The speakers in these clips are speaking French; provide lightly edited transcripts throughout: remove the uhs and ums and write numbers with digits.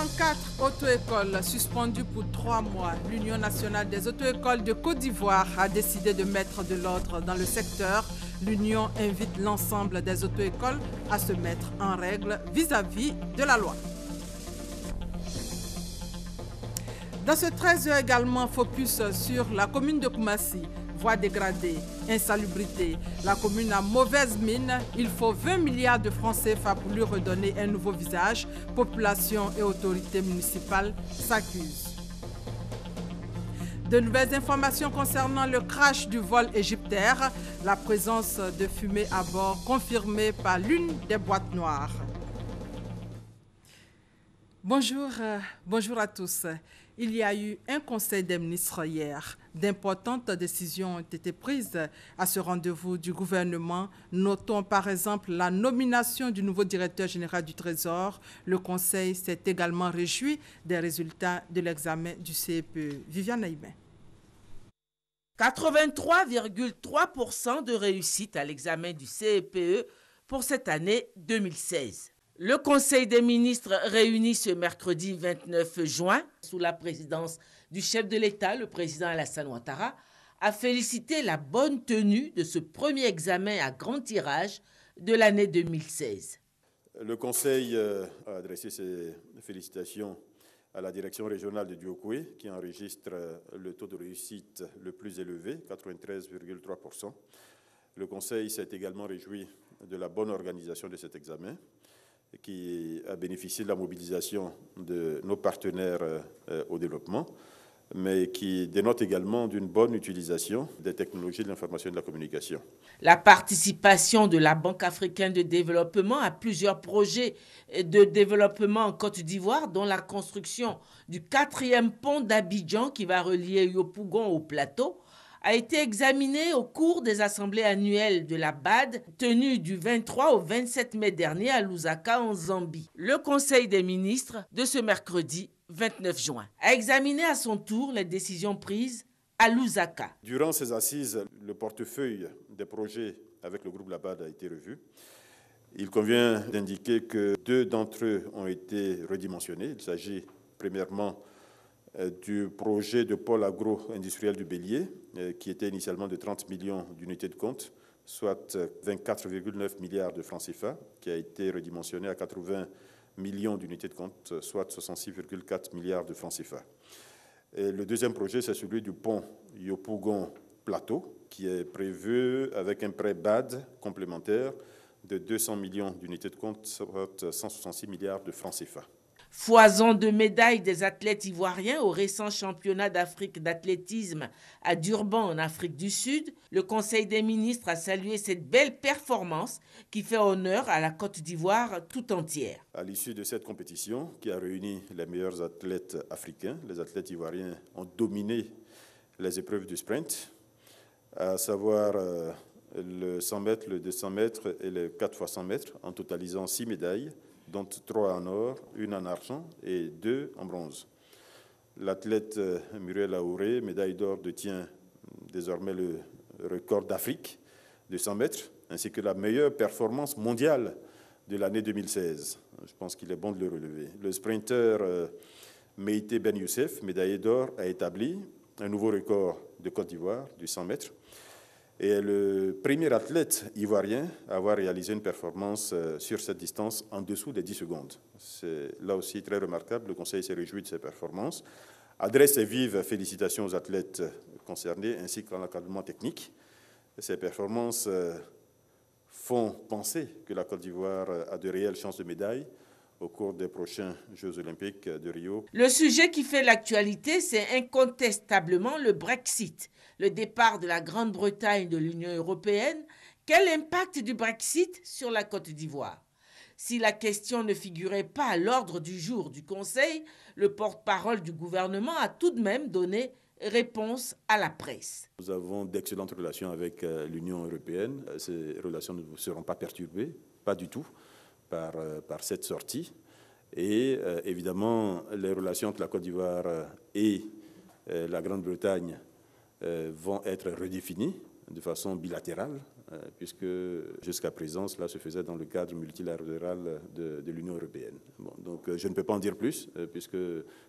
104 auto-écoles suspendues pour 3 mois. L'Union nationale des auto-écoles de Côte d'Ivoire a décidé de mettre de l'ordre dans le secteur. L'Union invite l'ensemble des auto-écoles à se mettre en règle vis-à-vis de la loi. Dans ce 13h également, focus sur la commune de Koumassi. Voies dégradées, insalubrité. La commune a mauvaise mine. Il faut 20 milliards de francs CFA pour lui redonner un nouveau visage. Population et autorités municipales s'accusent. De nouvelles informations concernant le crash du vol égyptaire. La présence de fumée à bord confirmée par l'une des boîtes noires. Bonjour à tous. Il y a eu un conseil des ministres hier. D'importantes décisions ont été prises à ce rendez-vous du gouvernement. Notons par exemple la nomination du nouveau directeur général du Trésor. Le conseil s'est également réjoui des résultats de l'examen du CEPE. Viviane Aïben. 83,3% de réussite à l'examen du CEPE pour cette année 2016. Le Conseil des ministres réuni ce mercredi 29 juin, sous la présidence du chef de l'État, le président Alassane Ouattara, a félicité la bonne tenue de ce premier examen à grand tirage de l'année 2016. Le Conseil a adressé ses félicitations à la direction régionale de Diokoué, qui enregistre le taux de réussite le plus élevé, 93,3%. Le Conseil s'est également réjoui de la bonne organisation de cet examen, qui a bénéficié de la mobilisation de nos partenaires au développement, mais qui dénote également d'une bonne utilisation des technologies de l'information et de la communication. La participation de la Banque africaine de développement à plusieurs projets de développement en Côte d'Ivoire, dont la construction du 4e pont d'Abidjan qui va relier Yopougon au plateau, a été examiné au cours des assemblées annuelles de la BAD tenues du 23 au 27 mai dernier à Lusaka en Zambie. Le Conseil des ministres de ce mercredi 29 juin a examiné à son tour les décisions prises à Lusaka. Durant ces assises, le portefeuille des projets avec le groupe La BAD a été revu. Il convient d'indiquer que 2 d'entre eux ont été redimensionnés. Il s'agit premièrement du projet de pôle agro-industriel du Bélier, qui était initialement de 30 millions d'unités de compte, soit 24,9 milliards de francs CFA, qui a été redimensionné à 80 millions d'unités de compte, soit 66,4 milliards de francs CFA. Et le deuxième projet, c'est celui du pont Yopougon-Plateau, qui est prévu avec un prêt BAD complémentaire de 200 millions d'unités de compte, soit 166 milliards de francs CFA. Foison de médailles des athlètes ivoiriens au récent championnat d'Afrique d'athlétisme à Durban en Afrique du Sud, le Conseil des ministres a salué cette belle performance qui fait honneur à la Côte d'Ivoire tout entière. À l'issue de cette compétition qui a réuni les meilleurs athlètes africains, les athlètes ivoiriens ont dominé les épreuves du sprint, à savoir le 100 mètres, le 200 mètres et le 4 x 100 mètres, en totalisant 6 médailles, dont 3 en or, 1 en argent et 2 en bronze. L'athlète Muriel Aouré, médaille d'or, détient désormais le record d'Afrique de 100 mètres, ainsi que la meilleure performance mondiale de l'année 2016. Je pense qu'il est bon de le relever. Le sprinter Meïté Ben Youssef, médaillé d'or, a établi un nouveau record de Côte d'Ivoire du 100 mètres et est le premier athlète ivoirien à avoir réalisé une performance sur cette distance en dessous des 10 secondes. C'est là aussi très remarquable. Le Conseil s'est réjoui de ces performances, adresse ses vives félicitations aux athlètes concernés ainsi qu'à l'encadrement technique. Ces performances font penser que la Côte d'Ivoire a de réelles chances de médaille au cours des prochains Jeux olympiques de Rio. Le sujet qui fait l'actualité, c'est incontestablement le Brexit, le départ de la Grande-Bretagne de l'Union européenne. Quel impact du Brexit sur la Côte d'Ivoire? Si la question ne figurait pas à l'ordre du jour du Conseil, le porte-parole du gouvernement a tout de même donné réponse à la presse. Nous avons d'excellentes relations avec l'Union européenne. Ces relations ne seront pas perturbées, pas du tout, par cette sortie. Et évidemment, les relations entre la Côte d'Ivoire et la Grande-Bretagne vont être redéfinies de façon bilatérale, puisque jusqu'à présent, cela se faisait dans le cadre multilatéral de l'Union européenne. Bon, donc je ne peux pas en dire plus, puisque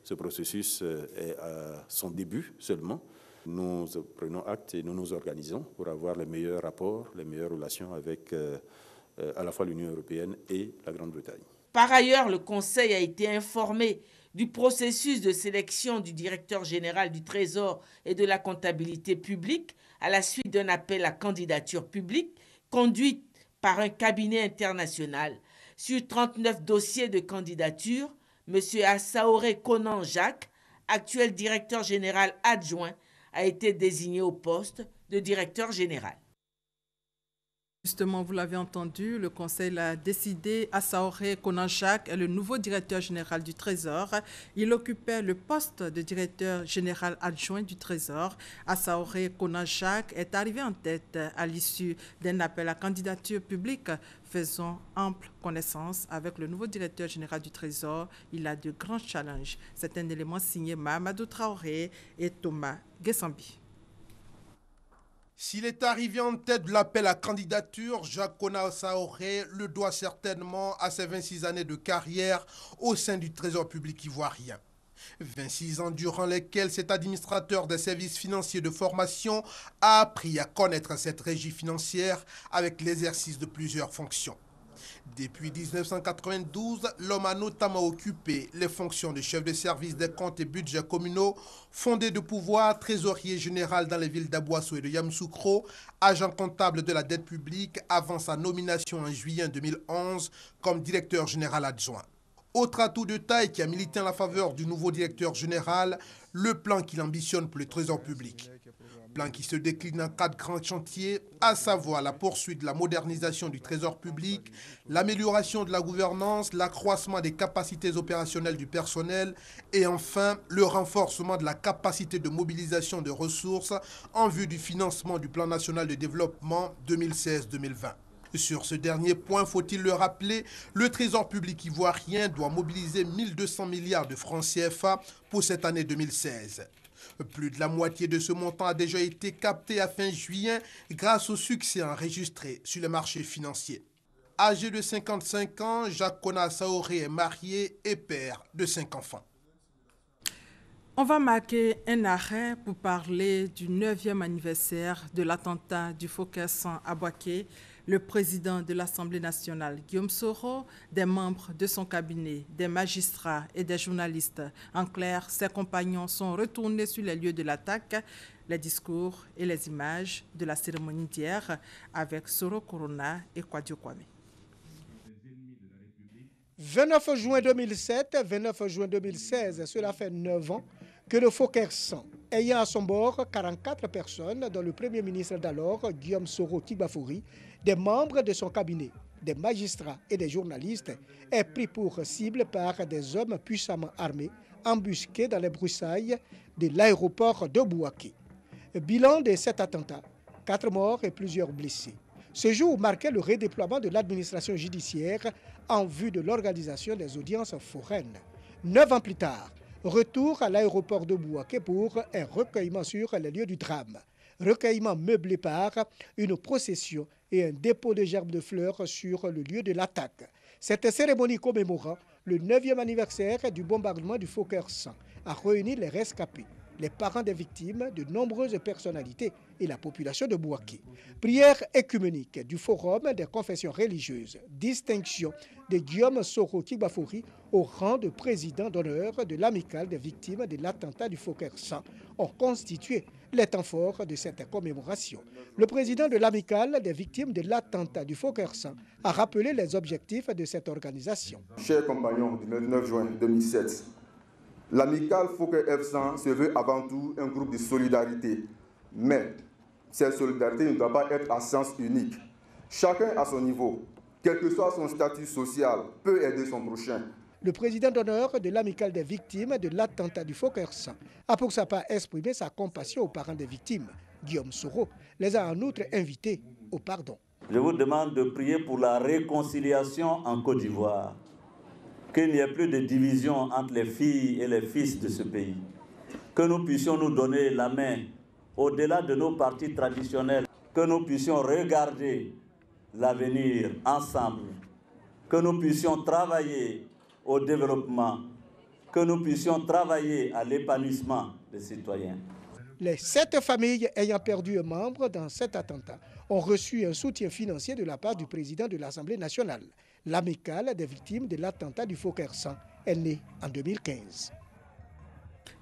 ce processus est à son début seulement. Nous prenons acte et nous nous organisons pour avoir les meilleurs rapports, les meilleures relations avec à la fois l'Union européenne et la Grande-Bretagne. Par ailleurs, le Conseil a été informé du processus de sélection du directeur général du Trésor et de la comptabilité publique à la suite d'un appel à candidature publique conduit par un cabinet international. Sur 39 dossiers de candidature, M. Assaoré Conan Jacques, actuel directeur général adjoint, a été désigné au poste de directeur général. Justement, vous l'avez entendu, le Conseil a décidé, Assaoré Conan Jacques est le nouveau directeur général du Trésor. Il occupait le poste de directeur général adjoint du Trésor. Assaoré Conan Jacques est arrivé en tête à l'issue d'un appel à candidature publique. Faisons ample connaissance avec le nouveau directeur général du Trésor. Il a de grands challenges. C'est un élément signé Mahamadou Traoré et Thomas Gessambi. S'il est arrivé en tête de l'appel à candidature, Jacques Conan Assaoré le doit certainement à ses 26 années de carrière au sein du Trésor public ivoirien. 26 ans durant lesquels cet administrateur des services financiers de formation a appris à connaître cette régie financière avec l'exercice de plusieurs fonctions. Depuis 1992, l'homme a notamment occupé les fonctions de chef de service des comptes et budgets communaux, fondé de pouvoir, trésorier général dans les villes d'Abouasso et de Yamoussoukro, agent comptable de la dette publique avant sa nomination en juillet 2011 comme directeur général adjoint. Autre atout de taille qui a milité en la faveur du nouveau directeur général, le plan qu'il ambitionne pour le Trésor public. Plan qui se décline en 4 grands chantiers, à savoir la poursuite de la modernisation du Trésor public, l'amélioration de la gouvernance, l'accroissement des capacités opérationnelles du personnel et enfin le renforcement de la capacité de mobilisation de ressources en vue du financement du Plan national de développement 2016-2020. Sur ce dernier point, faut-il le rappeler, le Trésor public ivoirien doit mobiliser 1200 milliards de francs CFA pour cette année 2016. Plus de la moitié de ce montant a déjà été capté à fin juillet grâce au succès enregistré sur les marchés financiers. Âgé de 55 ans, Jacques Conan Assaoré est marié et père de 5 enfants. On va marquer un arrêt pour parler du 9e anniversaire de l'attentat du Fokker 100 à Bouaké. Le président de l'Assemblée nationale, Guillaume Soro, des membres de son cabinet, des magistrats et des journalistes. En clair, ses compagnons sont retournés sur les lieux de l'attaque. Les discours et les images de la cérémonie d'hier avec Soro Corona et Kwadio Kwame. 29 juin 2007, 29 juin 2016, cela fait 9 ans que le Fokker 100, ayant à son bord 44 personnes, dont le Premier ministre d'alors, Guillaume Soro Kigbafouri, des membres de son cabinet, des magistrats et des journalistes, est pris pour cible par des hommes puissamment armés, embusqués dans les broussailles de l'aéroport de Bouaké. Bilan de cet attentat, 4 morts et plusieurs blessés. Ce jour marquait le redéploiement de l'administration judiciaire en vue de l'organisation des audiences foraines. 9 ans plus tard, retour à l'aéroport de Bouaké pour un recueillement sur les lieux du drame. Recueillement meublé par une procession et un dépôt de gerbes de fleurs sur le lieu de l'attaque. Cette cérémonie commémorant le 9e anniversaire du bombardement du Fokker 100 a réuni les rescapés, les parents des victimes, de nombreuses personnalités et la population de Bouaké. Prière écuménique du Forum des confessions religieuses, distinction de Guillaume Soro Kigbafouri au rang de président d'honneur de l'amicale des victimes de l'attentat du Fokker 100 ont constitué les temps forts de cette commémoration. Le président de l'amicale des victimes de l'attentat du Fokker 100 a rappelé les objectifs de cette organisation. Chers compagnons du 9 juin 2007, l'amicale Fokker F100 se veut avant tout un groupe de solidarité. Mais cette solidarité ne doit pas être à sens unique. Chacun à son niveau, quel que soit son statut social, peut aider son prochain. Le président d'honneur de l'amicale des victimes de l'attentat du Fokker 100 a pour sa part exprimé sa compassion aux parents des victimes. Guillaume Soro les a en outre invités au pardon. Je vous demande de prier pour la réconciliation en Côte d'Ivoire. Qu'il n'y ait plus de division entre les filles et les fils de ce pays. Que nous puissions nous donner la main au-delà de nos partis traditionnels. que nous puissions regarder l'avenir ensemble, que nous puissions travailler au développement, que nous puissions travailler à l'épanouissement des citoyens. Les 7 familles ayant perdu un membre dans cet attentat ont reçu un soutien financier de la part du président de l'Assemblée nationale. L'amicale des victimes de l'attentat du Fokker 100 est née en 2015.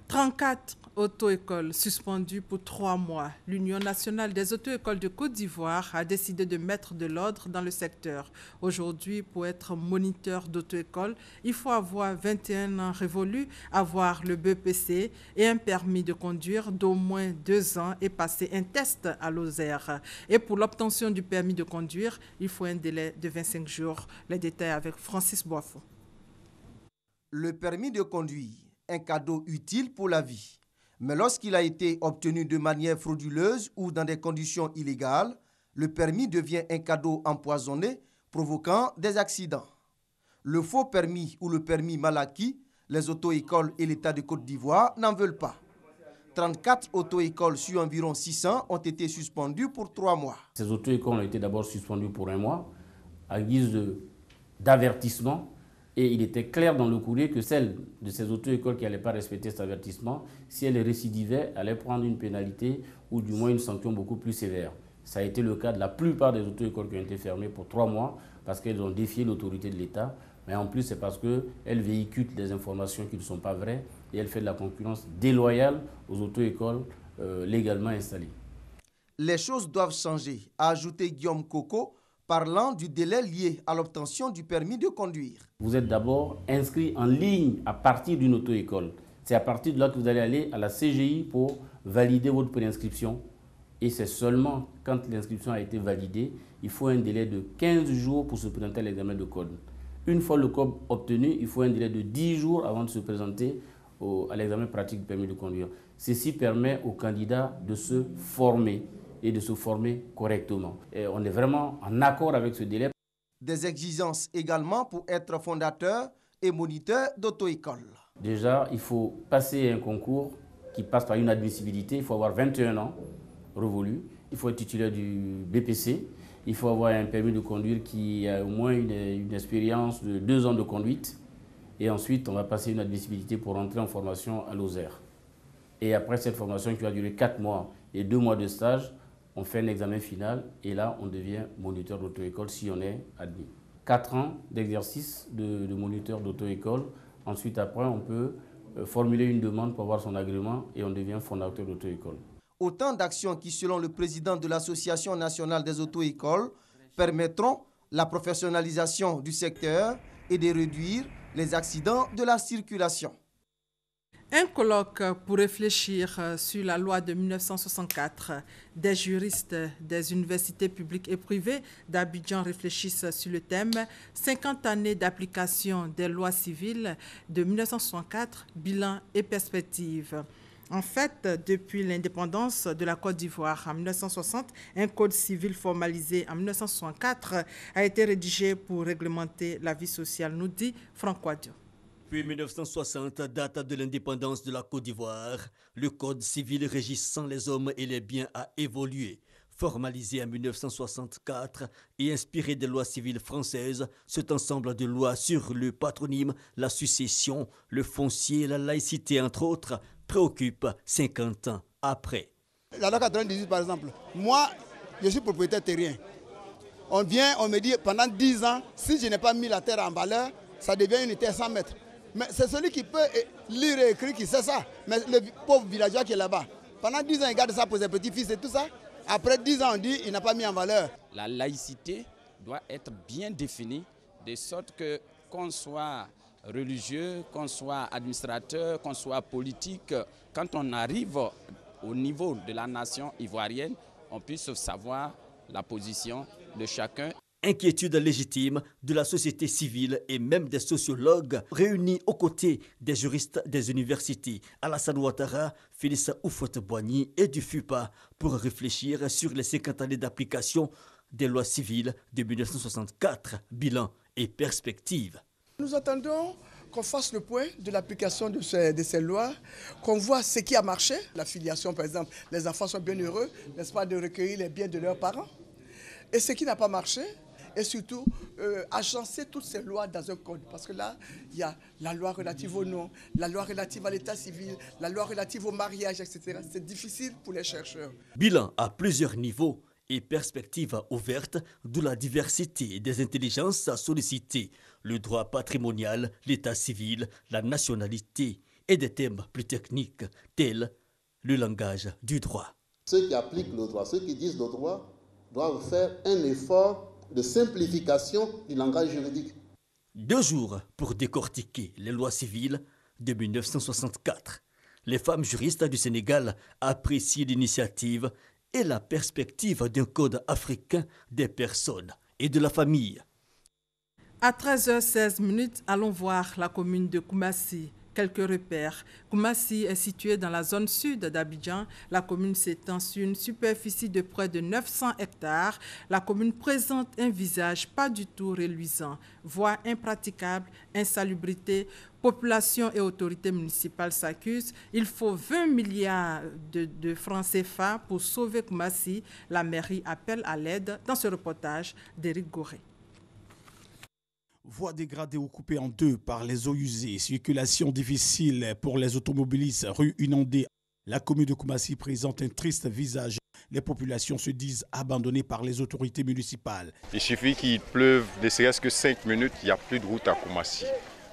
34 auto-écoles suspendues pour 3 mois. L'Union nationale des auto-écoles de Côte d'Ivoire a décidé de mettre de l'ordre dans le secteur. Aujourd'hui, pour être moniteur d'auto-école, il faut avoir 21 ans révolus, avoir le BEPC et un permis de conduire d'au moins 2 ans et passer un test à Lozère. Et pour l'obtention du permis de conduire, il faut un délai de 25 jours. Les détails avec Francis Boifo. Le permis de conduire, un cadeau utile pour la vie. Mais lorsqu'il a été obtenu de manière frauduleuse ou dans des conditions illégales, le permis devient un cadeau empoisonné, provoquant des accidents. Le faux permis ou le permis mal acquis, les auto-écoles et l'État de Côte d'Ivoire n'en veulent pas. 34 auto-écoles sur environ 600 ont été suspendues pour 3 mois. Ces auto-écoles ont été d'abord suspendues pour 1 mois, à guise d'avertissement. Et il était clair dans le courrier que celles de ces auto-écoles qui n'allaient pas respecter cet avertissement, si elles récidivaient, allaient prendre une pénalité ou du moins une sanction beaucoup plus sévère. Ça a été le cas de la plupart des auto-écoles qui ont été fermées pour 3 mois parce qu'elles ont défié l'autorité de l'État. Mais en plus, c'est parce qu'elles véhiculent des informations qui ne sont pas vraies et elles font de la concurrence déloyale aux auto-écoles légalement installées. Les choses doivent changer, a ajouté Guillaume Coco, parlant du délai lié à l'obtention du permis de conduire. Vous êtes d'abord inscrit en ligne à partir d'une auto-école. C'est à partir de là que vous allez aller à la CGI pour valider votre préinscription. Et c'est seulement quand l'inscription a été validée, il faut un délai de 15 jours pour se présenter à l'examen de code. Une fois le code obtenu, il faut un délai de 10 jours avant de se présenter à l'examen pratique du permis de conduire. Ceci permet aux candidats de se former et de se former correctement. Et on est vraiment en accord avec ce délai. Des exigences également pour être fondateur et moniteur d'auto-école. Déjà, il faut passer un concours qui passe par une admissibilité. Il faut avoir 21 ans révolus. Il faut être titulaire du BPC. Il faut avoir un permis de conduire qui a au moins une expérience de 2 ans de conduite. Et ensuite, on va passer une admissibilité pour entrer en formation à Lozère. Et après cette formation qui va durer 4 mois et 2 mois de stage, on fait un examen final et là, on devient moniteur d'auto-école si on est admis. 4 ans d'exercice de moniteur d'auto-école. Ensuite, après, on peut formuler une demande pour avoir son agrément et on devient fondateur d'auto-école. Autant d'actions qui, selon le président de l'Association nationale des auto-écoles, permettront la professionnalisation du secteur et de réduire les accidents de la circulation. Un colloque pour réfléchir sur la loi de 1964. Des juristes des universités publiques et privées d'Abidjan réfléchissent sur le thème « 50 années d'application des lois civiles de 1964, bilan et perspectives ». En fait, depuis l'indépendance de la Côte d'Ivoire en 1960, un code civil formalisé en 1964 a été rédigé pour réglementer la vie sociale, nous dit Franck Wadio. Depuis 1960, date de l'indépendance de la Côte d'Ivoire, le code civil régissant les hommes et les biens a évolué. Formalisé en 1964 et inspiré des lois civiles françaises, cet ensemble de lois sur le patronyme, la succession, le foncier, la laïcité, entre autres, préoccupe 50 ans après. La loi 98, par exemple, moi, je suis propriétaire terrien. On vient, on me dit, pendant 10 ans, si je n'ai pas mis la terre en valeur, ça devient une terre 100 mètres. Mais c'est celui qui peut lire et écrire qui sait ça. Mais le pauvre villageois qui est là-bas, pendant 10 ans, il garde ça pour ses petits-fils et tout ça. Après 10 ans, on dit qu'il n'a pas mis en valeur. La laïcité doit être bien définie, de sorte que qu'on soit religieux, qu'on soit administrateur, qu'on soit politique, quand on arrive au niveau de la nation ivoirienne, on puisse savoir la position de chacun. Inquiétude légitime de la société civile et même des sociologues réunis aux côtés des juristes des universités Alassane Ouattara, Félix Houphouët-Boigny et du FUPA pour réfléchir sur les 50 années d'application des lois civiles de 1964, bilan et perspectives. Nous attendons qu'on fasse le point de l'application de ces lois, qu'on voit ce qui a marché. La filiation, par exemple, les enfants sont bien heureux, n'est-ce pas, de recueillir les biens de leurs parents. Et ce qui n'a pas marché, et surtout agencer toutes ces lois dans un code. Parce que là, il y a la loi relative au nom, la loi relative à l'état civil, la loi relative au mariage, etc. C'est difficile pour les chercheurs. Bilan à plusieurs niveaux et perspectives ouvertes, d'où la diversité des intelligences sollicitées, le droit patrimonial, l'état civil, la nationalité et des thèmes plus techniques tels le langage du droit. Ceux qui appliquent le droit, ceux qui disent le droit, doivent faire un effort de simplification du langage juridique. 2 jours pour décortiquer les lois civiles de 1964. Les femmes juristes du Sénégal apprécient l'initiative et la perspective d'un code africain des personnes et de la famille. À 13h16, allons voir la commune de Koumassi. Quelques repères. Koumassi est située dans la zone sud d'Abidjan. La commune s'étend sur une superficie de près de 900 hectares. La commune présente un visage pas du tout reluisant. Voies impraticables, insalubrité, population et autorités municipales s'accusent. Il faut 20 milliards de francs CFA pour sauver Koumassi. La mairie appelle à l'aide dans ce reportage d'Éric Goré. Voies dégradées ou coupées en deux par les eaux usées, circulation difficile pour les automobilistes, rues inondées. La commune de Koumassi présente un triste visage. Les populations se disent abandonnées par les autorités municipales. Il suffit qu'il pleuve, ne serait-ce que 5 minutes, il n'y a plus de route à Koumassi.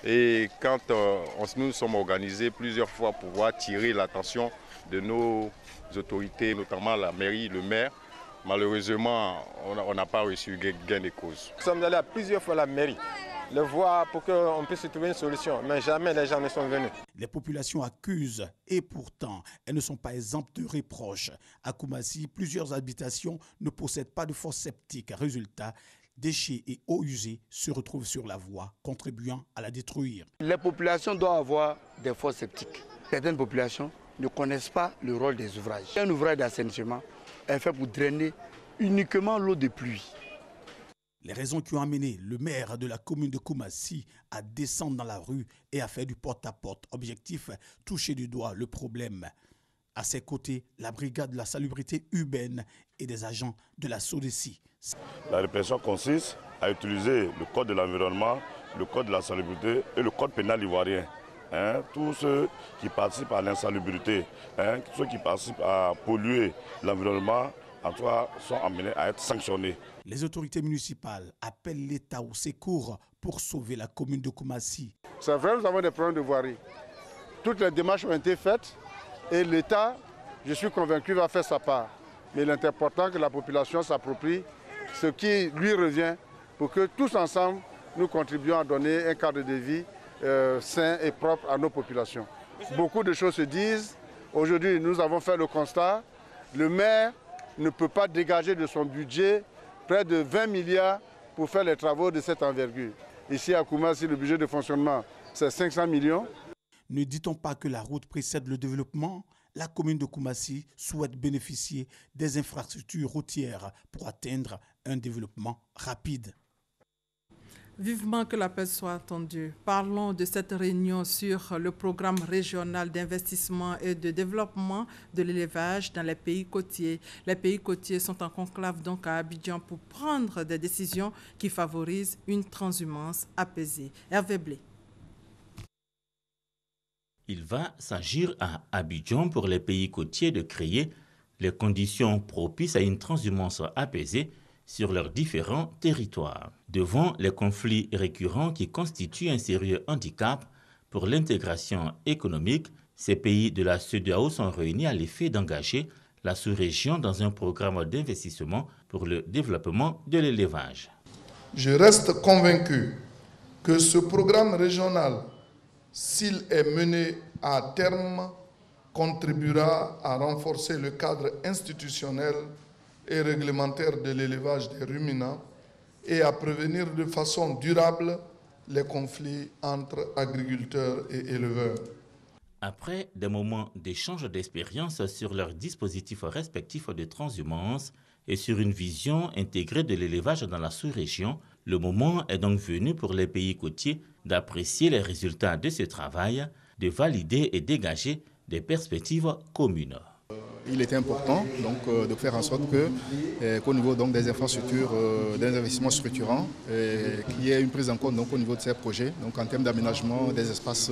Et quand nous sommes organisés plusieurs fois pour pouvoir tirer l'attention de nos autorités, notamment la mairie, le maire, malheureusement, on n'a pas reçu gain de cause. Nous sommes allés à plusieurs fois à la mairie, le voir pour qu'on puisse trouver une solution, mais jamais les gens ne sont venus. Les populations accusent et pourtant, elles ne sont pas exemptes de reproches. À Koumassi, plusieurs habitations ne possèdent pas de fosse septique. Résultat, déchets et eaux usées se retrouvent sur la voie, contribuant à la détruire. Les populations doivent avoir des fosses septiques. Certaines populations ne connaissent pas le rôle des ouvrages. Un ouvrage d'assainissement est fait pour drainer uniquement l'eau de pluie. Les raisons qui ont amené le maire de la commune de Koumassi à descendre dans la rue et à faire du porte-à-porte. Objectif, toucher du doigt le problème. À ses côtés, la brigade de la salubrité urbaine et des agents de la SODECI. La répression consiste à utiliser le code de l'environnement, le code de la salubrité et le code pénal ivoirien. Tous ceux qui participent à l'insalubrité, tous ceux qui participent à polluer l'environnement, en soi, sont amenés à être sanctionnés. Les autorités municipales appellent l'État au secours pour sauver la commune de Koumassi. C'est vrai, nous avons des problèmes de voirie. Toutes les démarches ont été faites et l'État, je suis convaincu, va faire sa part. Mais il est important que la population s'approprie ce qui lui revient pour que tous ensemble, nous contribuions à donner un cadre de vie sain et propre à nos populations. Beaucoup de choses se disent. Aujourd'hui, nous avons fait le constat. Le maire ne peut pas dégager de son budget près de 20 milliards pour faire les travaux de cette envergure. Ici à Koumassi, le budget de fonctionnement, c'est 500 millions. Ne dit-on pas que la route précède le développement ? La commune de Koumassi souhaite bénéficier des infrastructures routières pour atteindre un développement rapide. Vivement que la paix soit attendue. Parlons de cette réunion sur le programme régional d'investissement et de développement de l'élevage dans les pays côtiers. Les pays côtiers sont en conclave donc à Abidjan pour prendre des décisions qui favorisent une transhumance apaisée. Hervé Blé. Il va s'agir à Abidjan pour les pays côtiers de créer les conditions propices à une transhumance apaisée sur leurs différents territoires. Devant les conflits récurrents qui constituent un sérieux handicap pour l'intégration économique, ces pays de la CEDEAO sont réunis à l'effet d'engager la sous-région dans un programme d'investissement pour le développement de l'élevage. Je reste convaincu que ce programme régional, s'il est mené à terme, contribuera à renforcer le cadre institutionnel et réglementaire de l'élevage des ruminants et à prévenir de façon durable les conflits entre agriculteurs et éleveurs. Après des moments d'échange d'expériences sur leurs dispositifs respectifs de transhumance et sur une vision intégrée de l'élevage dans la sous-région, Le moment est donc venu pour les pays côtiers d'apprécier les résultats de ce travail, de valider et dégager des perspectives communes. Il était important donc, de faire en sorte qu'au niveau donc, des infrastructures, des investissements structurants, qu'il y ait une prise en compte donc, au niveau de ces projets, donc, en termes d'aménagement des espaces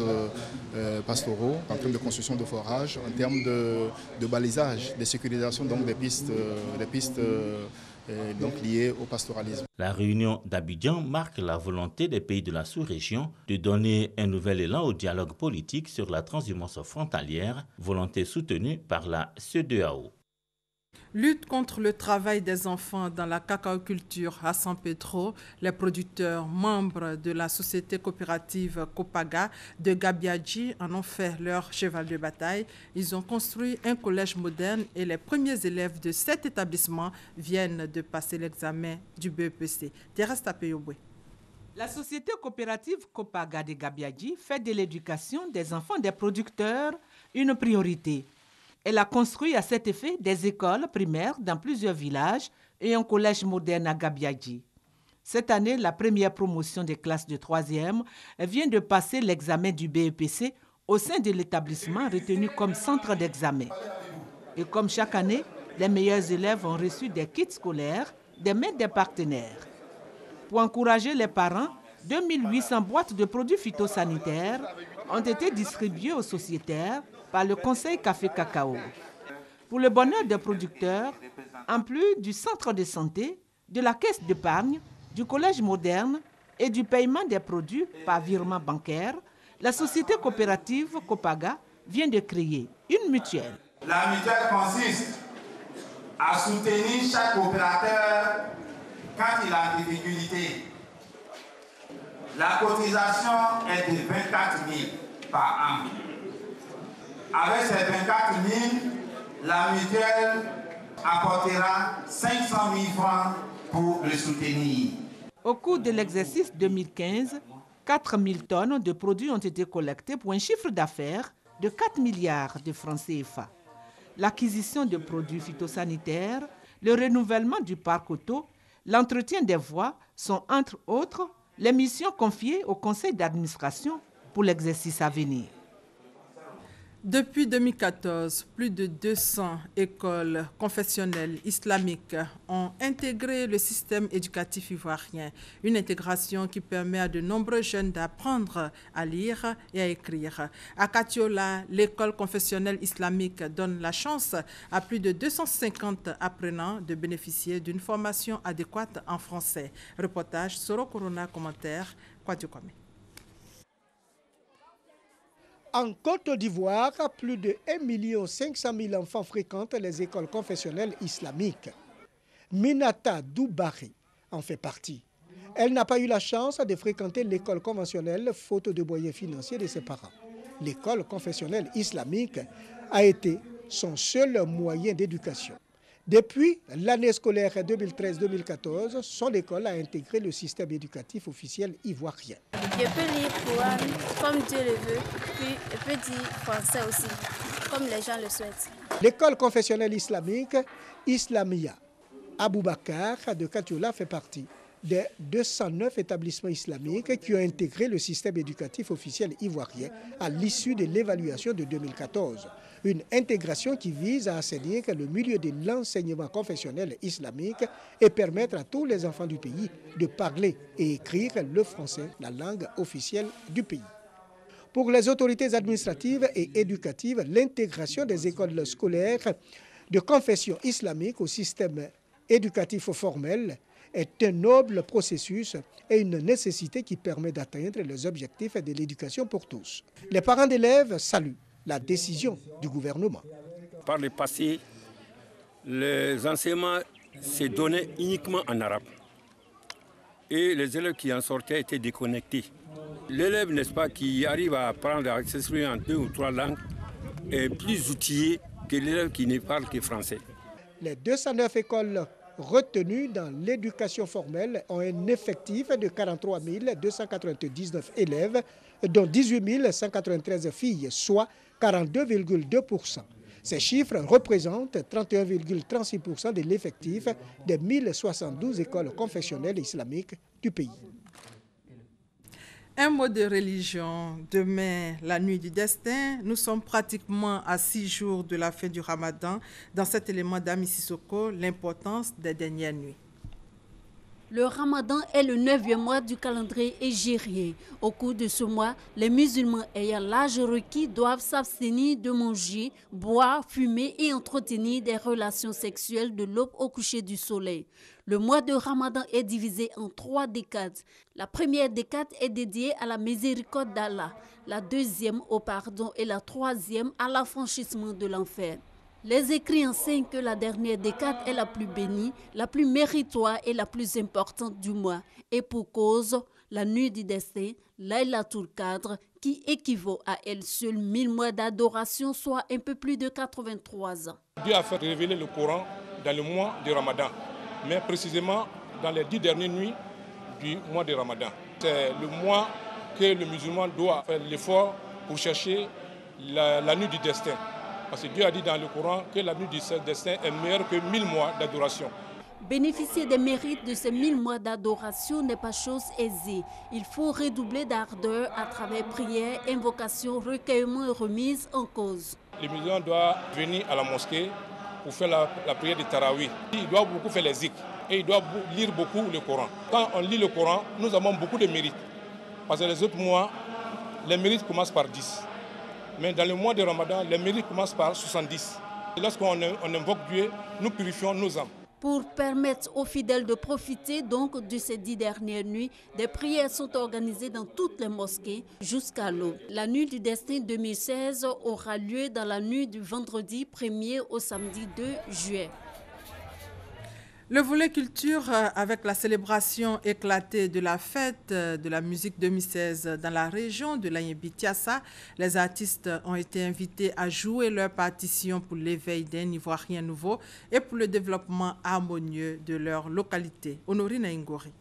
pastoraux, en termes de construction de forages, en termes de balisage, de sécurisation donc, des pistes donc liées au pastoralisme. La réunion d'Abidjan marque la volonté des pays de la sous-région de donner un nouvel élan au dialogue politique sur la transhumance frontalière, volonté soutenue par la CEDEAO. Lutte contre le travail des enfants dans la cacaoculture à San Pedro, les producteurs membres de la société coopérative Copaga de Gabiadji en ont fait leur cheval de bataille. Ils ont construit un collège moderne et les premiers élèves de cet établissement viennent de passer l'examen du BEPC. Thérèse Tapeyobwe. La société coopérative Copaga de Gabiadji fait de l'éducation des enfants des producteurs une priorité. Elle a construit à cet effet des écoles primaires dans plusieurs villages et un collège moderne à Gabiadji. Cette année, la première promotion des classes de 3e vient de passer l'examen du BEPC au sein de l'établissement retenu comme centre d'examen. Et comme chaque année, les meilleurs élèves ont reçu des kits scolaires des mains des partenaires. Pour encourager les parents, 2800 boîtes de produits phytosanitaires ont été distribuées aux sociétaires par le Conseil Café Cacao. Pour le bonheur des producteurs, en plus du centre de santé, de la caisse d'épargne, du collège moderne et du paiement des produits par virement bancaire, la société coopérative Copaga vient de créer une mutuelle. La mutuelle consiste à soutenir chaque opérateur quand il a des difficultés. La cotisation est de 24 000 par an. Avec ces 24 000, la mutuelle apportera 500 000 francs pour le soutenir. Au cours de l'exercice 2015, 4 000 tonnes de produits ont été collectés pour un chiffre d'affaires de 4 milliards de francs CFA. L'acquisition de produits phytosanitaires, le renouvellement du parc auto, l'entretien des voies sont entre autres les missions confiées au conseil d'administration pour l'exercice à venir. Depuis 2014, plus de 200 écoles confessionnelles islamiques ont intégré le système éducatif ivoirien. Une intégration qui permet à de nombreux jeunes d'apprendre à lire et à écrire. À Katiola, l'école confessionnelle islamique donne la chance à plus de 250 apprenants de bénéficier d'une formation adéquate en français. Reportage Soro Corona, commentaire Kwadjo Kwame. En Côte d'Ivoire, plus de 1 500 000 enfants fréquentent les écoles confessionnelles islamiques. Minata Doubari en fait partie. Elle n'a pas eu la chance de fréquenter l'école conventionnelle faute de moyens financiers de ses parents. L'école confessionnelle islamique a été son seul moyen d'éducation. Depuis l'année scolaire 2013-2014, son école a intégré le système éducatif officiel ivoirien. Je peux lire Coran comme Dieu le veut, puis je peux dire français aussi, comme les gens le souhaitent. L'école confessionnelle islamique Islamia Aboubakar de Katiola fait partie des 209 établissements islamiques qui ont intégré le système éducatif officiel ivoirien à l'issue de l'évaluation de 2014. Une intégration qui vise à assainir le milieu de l'enseignement confessionnel islamique et permettre à tous les enfants du pays de parler et écrire le français, la langue officielle du pays. Pour les autorités administratives et éducatives, l'intégration des écoles scolaires de confession islamique au système éducatif formel est un noble processus et une nécessité qui permet d'atteindre les objectifs de l'éducation pour tous. Les parents d'élèves saluent la décision du gouvernement. Par le passé, les enseignements se donnaient uniquement en arabe. Et les élèves qui en sortaient étaient déconnectés. L'élève, n'est-ce pas, qui arrive à apprendre à s'exprimer en 2 ou 3 langues est plus outillé que l'élève qui ne parle que français. Les 209 écoles retenues dans l'éducation formelle ont un effectif de 43 299 élèves, dont 18 193 filles, soit 42,2%. Ces chiffres représentent 31,36% de l'effectif des 1072 écoles confessionnelles islamiques du pays. Un mot de religion. Demain, la nuit du destin. Nous sommes pratiquement à 6 jours de la fin du Ramadan. Dans cet élément d'Ami Sissoko, l'importance des dernières nuits. Le Ramadan est le 9e mois du calendrier hégirien. Au cours de ce mois, les musulmans ayant l'âge requis doivent s'abstenir de manger, boire, fumer et entretenir des relations sexuelles de l'aube au coucher du soleil. Le mois de Ramadan est divisé en 3 décades. La première décade est dédiée à la miséricorde d'Allah, la deuxième au pardon et la troisième à l'affranchissement de l'enfer. Les écrits enseignent que la dernière décade est la plus bénie, la plus méritoire et la plus importante du mois. Et pour cause, la nuit du destin, Laylatul Qadr, qui équivaut à elle seule 1000 mois d'adoration, soit un peu plus de 83 ans. Dieu a fait révéler le Coran dans le mois de Ramadan, mais précisément dans les 10 dernières nuits du mois de Ramadan. C'est le mois que le musulman doit faire l'effort pour chercher la nuit du destin. Parce que Dieu a dit dans le Coran que la nuit du destin est meilleure que 1000 mois d'adoration. Bénéficier des mérites de ces 1000 mois d'adoration n'est pas chose aisée. Il faut redoubler d'ardeur à travers prières, invocations, recueillements et remises en cause. Le musulman doit venir à la mosquée pour faire la prière de Tarawih. Il doit beaucoup faire les zikrs et il doit lire beaucoup le Coran. Quand on lit le Coran, nous avons beaucoup de mérites. Parce que les autres mois, les mérites commencent par 10. Mais dans le mois de Ramadan, les mérites commencent par 70. Et lorsqu'on invoque Dieu, nous purifions nos âmes. Pour permettre aux fidèles de profiter donc de ces 10 dernières nuits, des prières sont organisées dans toutes les mosquées jusqu'à l'aube. La nuit du destin 2016 aura lieu dans la nuit du vendredi 1er au samedi 2 juillet. Le volet culture avec la célébration éclatée de la fête de la musique 2016 dans la région de l'Anyébi-Tiassa. Les artistes ont été invités à jouer leur partition pour l'éveil d'un Ivoirien nouveau et pour le développement harmonieux de leur localité. Honorine Ngori.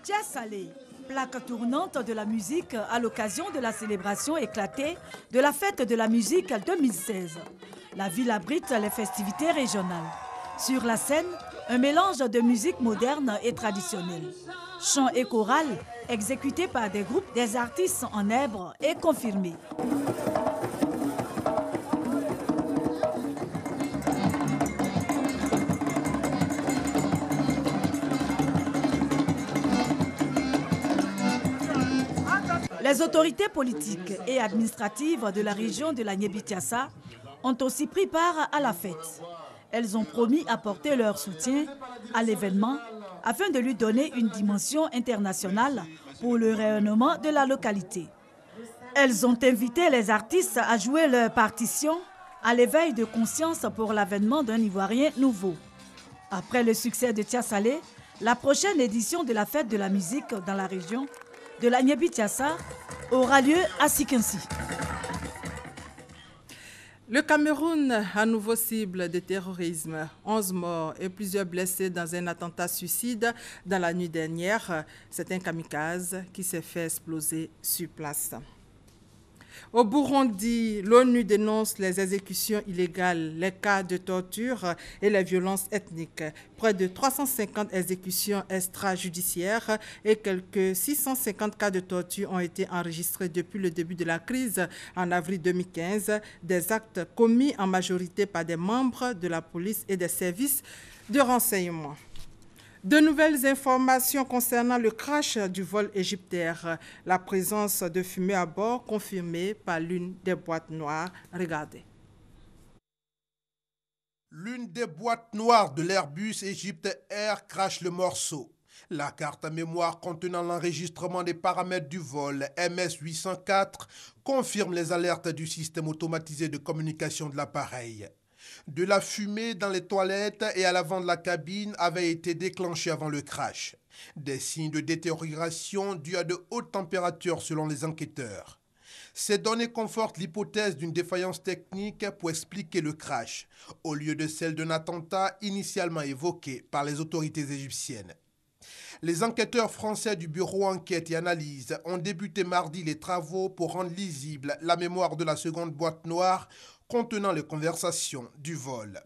Tiassalé, plaque tournante de la musique à l'occasion de la célébration éclatée de la fête de la musique 2016. La ville abrite les festivités régionales. Sur la scène, un mélange de musique moderne et traditionnelle. Chants et chorales exécutés par des groupes des artistes en herbe et confirmés. Les autorités politiques et administratives de la région de l'Anyébi-Tiassa ont aussi pris part à la fête. Elles ont promis apporter leur soutien à l'événement afin de lui donner une dimension internationale pour le rayonnement de la localité. Elles ont invité les artistes à jouer leur partition à l'éveil de conscience pour l'avènement d'un Ivoirien nouveau. Après le succès de Tiassalé, la prochaine édition de la fête de la musique dans la région de l'Anyébi-Tiassa aura lieu à Sikinsi. Le Cameroun, à nouveau cible de terrorisme. 11 morts et plusieurs blessés dans un attentat suicide dans la nuit dernière. C'est un kamikaze qui s'est fait exploser sur place. Au Burundi, l'ONU dénonce les exécutions illégales, les cas de torture et les violences ethniques. Près de 350 exécutions extrajudiciaires et quelques 650 cas de torture ont été enregistrés depuis le début de la crise en avril 2015. Des actes commis en majorité par des membres de la police et des services de renseignement. De nouvelles informations concernant le crash du vol égyptaire. La présence de fumée à bord confirmée par l'une des boîtes noires. Regardez. L'une des boîtes noires de l'Airbus Egypte Air crache le morceau. La carte à mémoire contenant l'enregistrement des paramètres du vol MS-804 confirme les alertes du système automatisé de communication de l'appareil. De la fumée dans les toilettes et à l'avant de la cabine avait été déclenchée avant le crash. Des signes de détérioration dus à de hautes températures selon les enquêteurs. Ces données confortent l'hypothèse d'une défaillance technique pour expliquer le crash, au lieu de celle d'un attentat initialement évoqué par les autorités égyptiennes. Les enquêteurs français du bureau Enquête et Analyse ont débuté mardi les travaux pour rendre lisible la mémoire de la seconde boîte noire contenant les conversations du vol.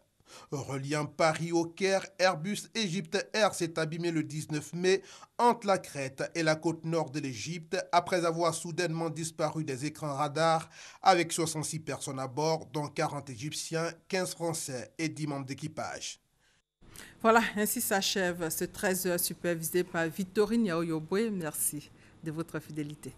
Reliant Paris au Caire, Airbus Egypte Air s'est abîmé le 19 mai entre la Crète et la côte nord de l'Égypte après avoir soudainement disparu des écrans radars avec 66 personnes à bord, dont 40 Égyptiens, 15 Français et 10 membres d'équipage. Voilà, ainsi s'achève ce 13h supervisé par Victorine Yaoyobwe. Merci de votre fidélité.